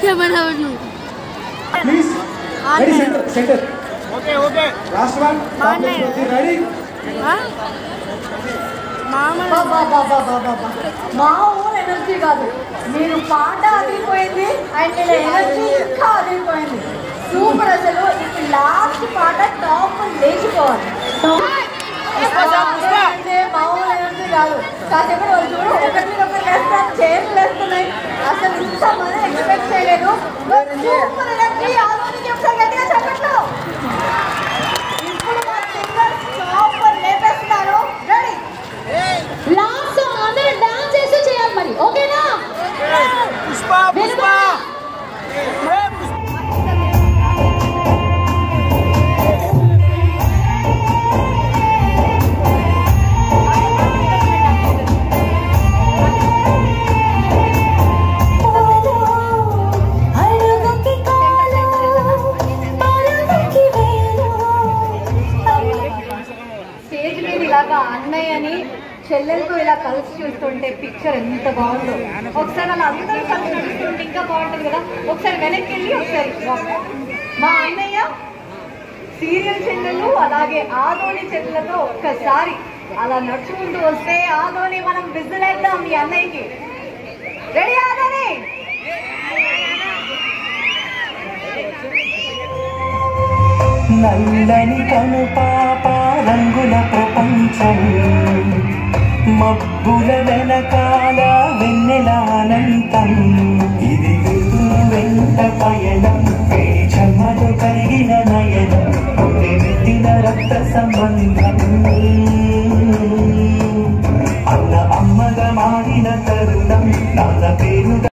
Please, ready, center. Okay. Last one. Ready? మా ఊరు energy కాదు, మీరు పాట అదిరిపోయింది అండ్ నేను ఎనర్జీ ఇంకా అదిరిపోయింది. సూపర్ అసలు. ఇప్పుడు లాస్ట్ పాట టాప్ లేచిపోవాలి. మా ఊరు ఎనర్జీ కాదు, కాసేపు వాళ్ళు చూడు ఒకటి మీద ఒకటి వేస్తారు, చైర్లు వేస్తున్నాయి. అసలు ఇంతమంది ఎక్స్పెక్ట్ చేయలేదు. Super energy. ఆలోచించి ఒకసారి గట్టిగా చెప్పట్లు. ఇప్పుడు మా సింగర్స్ టాప్ లేపేస్తున్నారు. రెడీ? లాస్ట్ సాంగ్ అందరూ డాన్స్ చేసి చేయాలి మరి, ఓకేనా? పుష్ప స్టేజ్ మీద ఇలాగా అన్నయ్యని చెల్లెలతో ఇలా కలిసి చూస్తుంటే పిక్చర్ ఎంత బాగుందో. ఒకసారి అలా అందరూ కలిసి నడుస్తుంటే ఇంకా బాగుంటుంది కదా. ఒకసారి వెనక్కి వెళ్ళి ఒకసారి మా అన్నయ్య సీరియల్ చెల్లెలు అలాగే ఆదోని చెల్లెలతో ఒక్కసారి అలా నడుచుకుంటూ వస్తే ఆదోని మనం విజిలేద్దాం మీ అన్నయ్యకి. రెడీ ఆదోని? నల్లని కను పాప రంగుల ప్రపంచం, మబ్బుల వెనకాల వెన్నెలానంతం. ఇది వెంట పయనం, వేడి చెమ్మలు కరిగిన నయనం, మెట్టిన రక్త సంబంధం. అన్న అమ్మగా మారిన తరుణం, నాన్న పేరుగా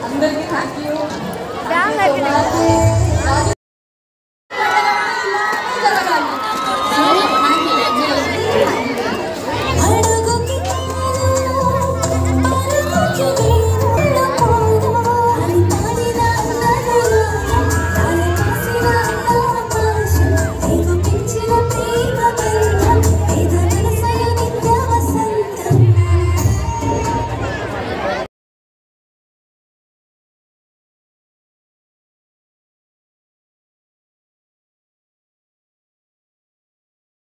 అందరికీ థ్యాంక్ యూ.